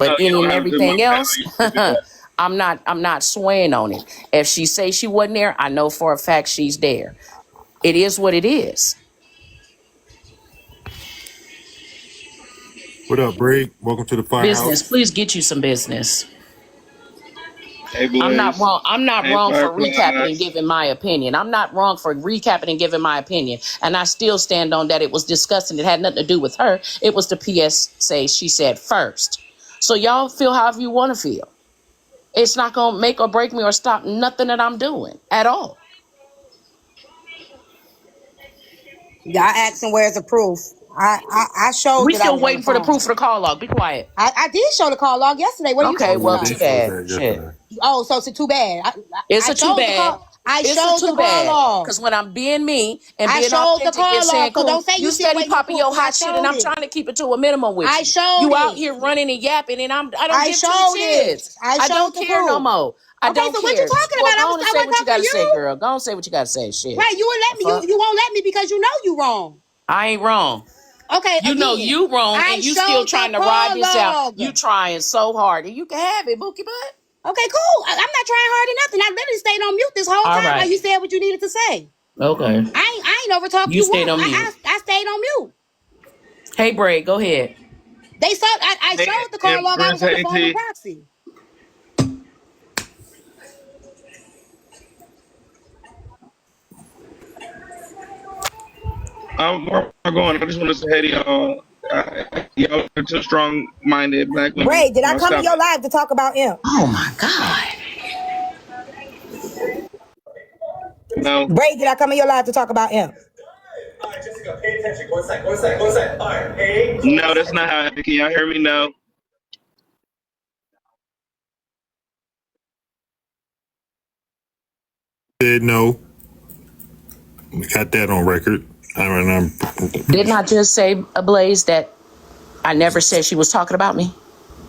But No, you any don't and have to do my everything else, family. You do that. I'm not swaying on it. If she say she wasn't there, I know for a fact she's there. It is what it is. What up, Brig? Welcome to the Business, firehouse. please get you some business. Hey, I'm not Blaze. wrong. I'm not Hey, wrong for recapping and Fireflies. giving my opinion. I'm not wrong for recapping and giving my opinion. And I still stand on that. It was discussed and it had nothing to do with her. It was the PSA she said first. So y'all feel however you want to feel. It's not going to make or break me or stop nothing that I'm doing at all. Y'all asking where's the proof? I showed We that I still was on the waiting for the phone. proof of the call log. Be quiet. I did show the call log yesterday. What are you Okay, talking Yeah, well, about? too they showed bad. that Shit. yesterday. Oh, so it's too bad. It's I a too showed the bad. call. I It's a showed the too call bad. log. Because when I'm being me and I being showed the authentic and call saying log. So cool, don't say you you still steady waiting on popping proof your because I hot shit and showed I'm it. trying to keep it to a minimum with I you. showed You out it. here running and yapping and I don't I give two showed it. shits. I I showed don't the care no proof. more. I Okay, don't so what you care. talking Well, about? go on and I say wasn't what you talking got to to say, you. girl. Go on and say what you got to say. Shit. Right, you wouldn't The let me. fuck? You won't let me because you know you wrong. I ain't wrong. Okay, You know again. you wrong I and you still showed the trying to ride call this out. log. You trying so hard. And you can have it, Bookie Butt. Okay, cool. I'm not trying hard or nothing. I literally stayed on mute this whole All time while right. you said what you needed to say. Okay. I ain't over talking You you stayed once. on mute. I stayed on mute. Hey, Bray, go ahead. They saw I Hey, showed the call log. I Empress. was on the Hey, phone with T. Proxy. Where am I going? I just want to say hey to y'all. Y'all are two strong-minded black women. Ray, did I Y'all come in stop your it. live to talk about imp? Oh my God. No. Ray, did I come in your live to talk about imp? Jessica, pay attention. One sec, one sec, one sec. All right, pay No, close that's not how. Can y'all hear me? No. Said no. We got that on record. Didn't I just say, Ablaze, that I never said she was talking about me?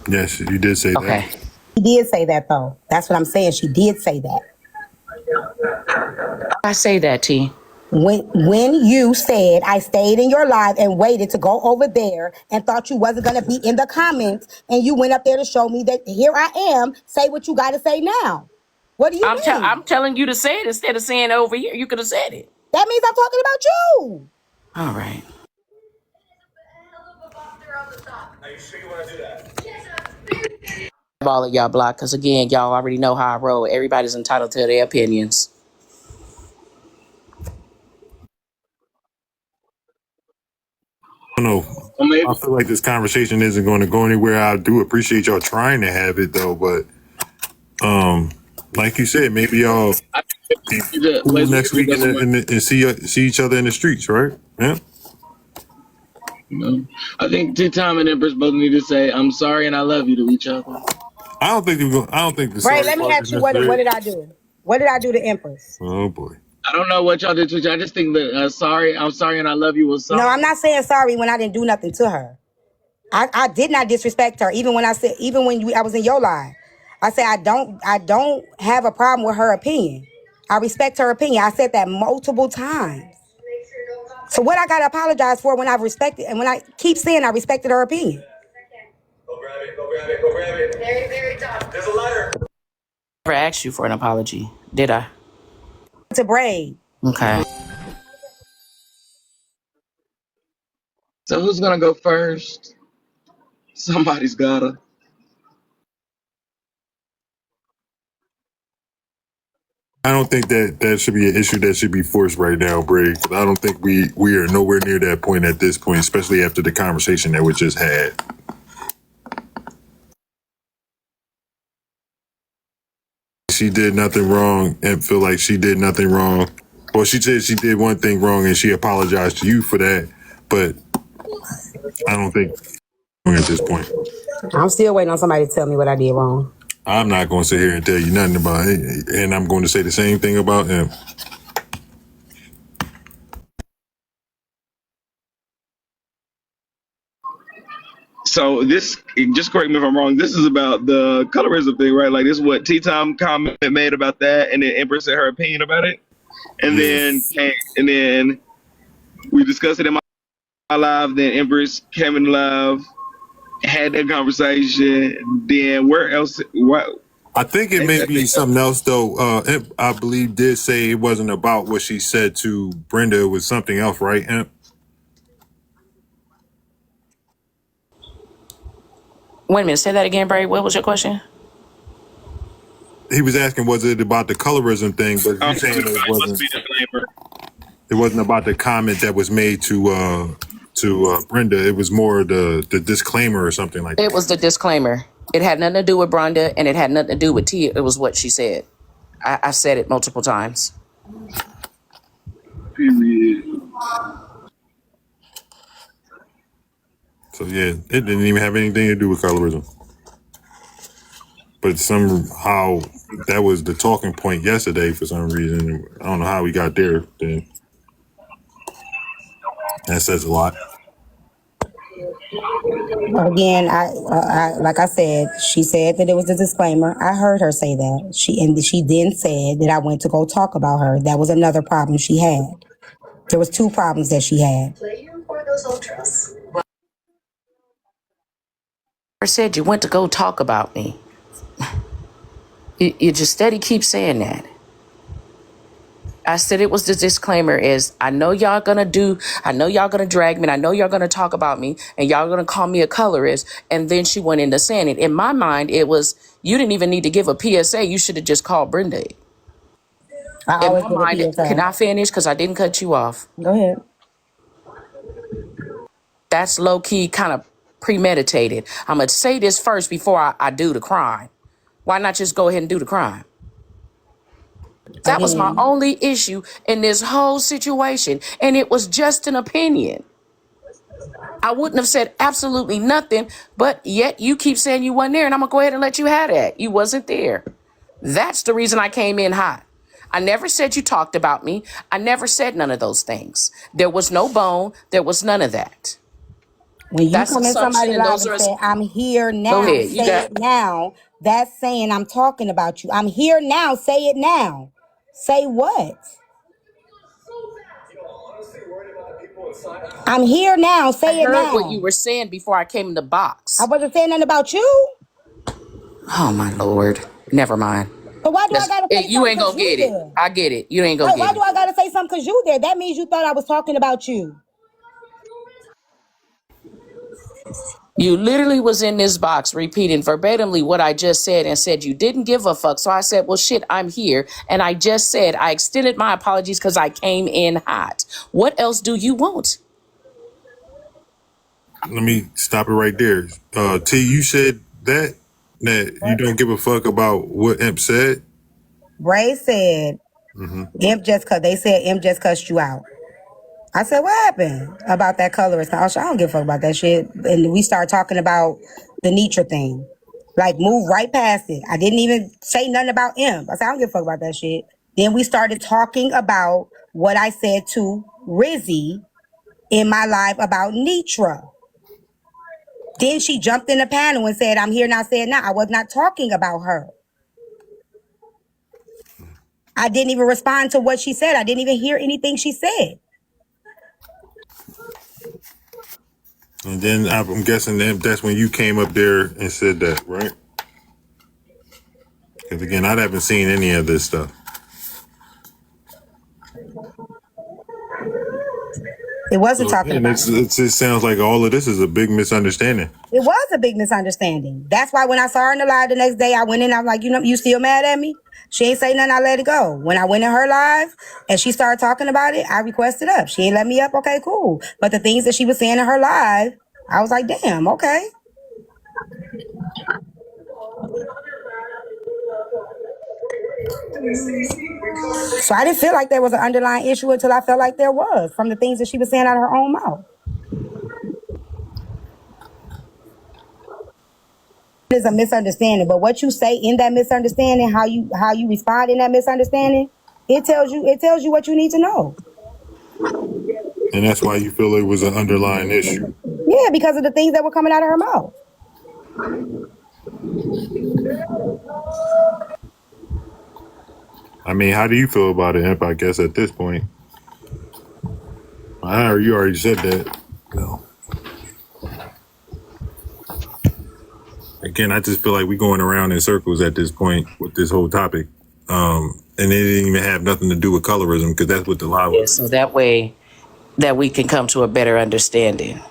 Yes, you did say that. Okay. She did say that though. That's what I'm saying. She did say that. I say that, T. When you said I stayed in your live and waited to go over there and thought you wasn't gonna be in the comments and you went up there to show me that here I am, say what you gotta say now. What do you I'm mean? telling you to say it instead of saying it over here. You could have said it. That means I'm talking about you. All right. Are you sure you want to do that? All of y'all blocked because again, y'all already know how I roll. Everybody's entitled to their opinions. I don't know. Well, I maybe. feel like this conversation isn't going to go anywhere. I do appreciate y'all trying to have it though, but like you said, maybe y'all I think be we could cool Blaze, we next could just week go somewhere. and see each other in the streets, right? Yeah. No. I think T-Time and Empress both need to say "I'm sorry" and "I love you" to each other. I don't think the Ray, sorry let me part is ask you what necessary. did I do? What did I do to Empress? Oh boy. I don't know what y'all did to each other. I just think that sorry, I'm sorry, and I love you was No, I'm soft. not saying sorry when I didn't do nothing to her. I did not disrespect her, even when I was in your live. I said I don't have a problem with her opinion. I respect her opinion. I said that multiple times. So what I gotta apologize for when I've respected and when I keep saying I respected her opinion. Go grab it, go grab it, go grab it. Very, very tough. There's a letter. Never asked you for an apology, did I? To Braid. Okay. So who's gonna go first? Somebody's gotta. I don't think that should be an issue that should be forced right now, Brig. I don't think we are nowhere near that point at this point, especially after the conversation that we just had. She did nothing wrong and feel like she did nothing wrong. Well, she said she did one thing wrong and she apologized to you for that, but I don't think at this point. I'm still waiting on somebody to tell me what I did wrong. I'm not going to sit here and tell you nothing about it, and I'm going to say the same thing about him. So this, just correct me if I'm wrong. This is about the colorism thing, right? Like this is what T-Time comment made about that, and then Empress said her opinion about it, and Yeah. then we discussed it in my live. Then Empress came in live, had that conversation, then where else? What? I think it may be something else though. Imp, I believe, did say it wasn't about what she said to Brenda. It was something else, right, Imp? Wait a minute, say that again, Bray. What was your question? He was asking, was it about the colorism thing? But you saying it Must wasn't. be disclaimer. It wasn't about the comment that was made to Brenda. It was more the disclaimer or something like It that. was the disclaimer. It had nothing to do with Brenda, and it had nothing to do with Tia. It was what she said. I said it multiple times. Period. So yeah, it didn't even have anything to do with colorism. But somehow that was the talking point yesterday for some reason. I don't know how we got there. Then that says a lot. Again, like I said, she said that it was a disclaimer. I heard her say that. She then said that I went to go talk about her. That was another problem she had. There was two problems that she had. I said you went to go talk about me. You just steady keep saying that. I said it was the disclaimer is I know y'all gonna drag me, and I know y'all gonna talk about me, and y'all gonna call me a colorist. And then she went into saying it. In my mind, it was you didn't even need to give a PSA. You should have just called Brenda. I In always my did a mind, can PSA. I finish? Because I didn't cut you off. Go ahead. That's low key kind of premeditated. I'm gonna say this first before I do the crime. Why not just go ahead and do the crime? That was my Again, only issue in this whole situation. And it was just an opinion. I wouldn't have said absolutely nothing, but yet you keep saying you weren't there, and I'm going to go ahead and let you have that. You wasn't there. That's the reason I came in hot. I never said you talked about me. I never said none of those things. There was no bone. There was none of that. when you That's come in assumption, somebody and live those and are... say, I'm here Go now, ahead. You say got... it now, that's saying I'm talking about you. I'm here now, say it now. Say what? I'm here now, I say it heard what you now. were saying before I came in the I box. wasn't saying nothing about you. Oh, my Lord. Never mind. But why do I gotta say You something ain't because gonna you get it. there? I get it. You ain't gonna Why get do it. I gotta say something because you there? That means you thought I was talking about you. You literally was in this box repeating verbatimly what I just said and said you didn't give a fuck. So I said, well, shit, I'm here. And I just said I extended my apologies because I came in hot. What else do you want? Let me stop it right there. T, you said that you don't give a fuck about what Imp said. Bray said, Imp just cut. They said Imp just cussed you out. I said, what happened about that colorist? I don't give a fuck about that shit. And we started talking about the Nitra thing. Like, move right past it. I didn't even say nothing about Imp. I said, I don't give a fuck about that shit. Then we started talking about what I said to Rizzy in my live about Nitra. Then she jumped in the panel and said, I'm here now, said now. I was not talking about her. I didn't even respond to what she said. I didn't even hear anything she said. And then I'm guessing that's when you came up there and said that, right? Because again, I haven't seen any of this stuff. It wasn't So talking again, about her. it sounds like all of this is a big misunderstanding. It was a big misunderstanding. That's why when I saw her in the live the next day, I went in, I'm like, you still mad at me? She ain't say nothing, I let it go. When I went in her live and she started talking about it, I requested up. She ain't let me up, okay, cool. But the things that she was saying in her live, I was like, damn, okay. So I didn't feel like there was an underlying issue until I felt like there was from the things that she was saying out of her own mouth. It is a misunderstanding, but what you say in that misunderstanding, how you respond in that misunderstanding, it tells you what you need to know. And that's why you feel it was an underlying issue. Yeah, because of the things that were coming out of her mouth. I mean, how do you feel about it, Imp? I guess at this point, you already said that. No. again, I just feel like we're going around in circles at this point with this whole topic. And it didn't even have nothing to do with colorism because that's what the lie Yeah, was. so that way that we can come to a better understanding.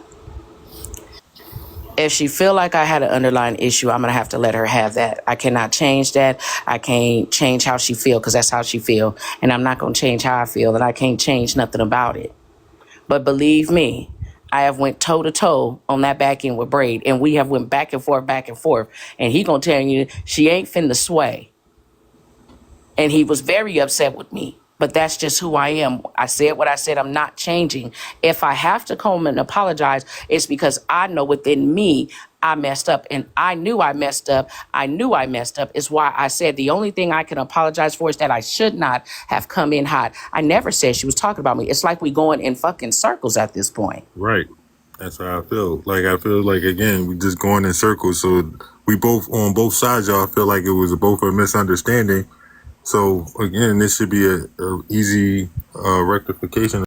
If she feel like I had an underlying issue, I'm gonna have to let her have that. I cannot change that. I can't change how she feel because that's how she feel, and I'm not gonna change how I feel, and I can't change nothing about it. But believe me, I have went toe to toe on that back end with Braid, and we have went back and forth, and he gonna tell you she ain't finna sway. And he was very upset with me. But that's just who I am. I said what I said. I'm not changing. If I have to come and apologize, it's because I know within me I messed up. And I knew I messed up. I knew I messed up. It's why I said the only thing I can apologize for is that I should not have come in hot. I never said she was talking about me. It's like we going in fucking circles at this point. Right. That's how I feel. Like, I feel like, again, we just going in circles. So we both, on both sides, y'all feel like it was both a misunderstanding. So, again, this should be a easy rectification.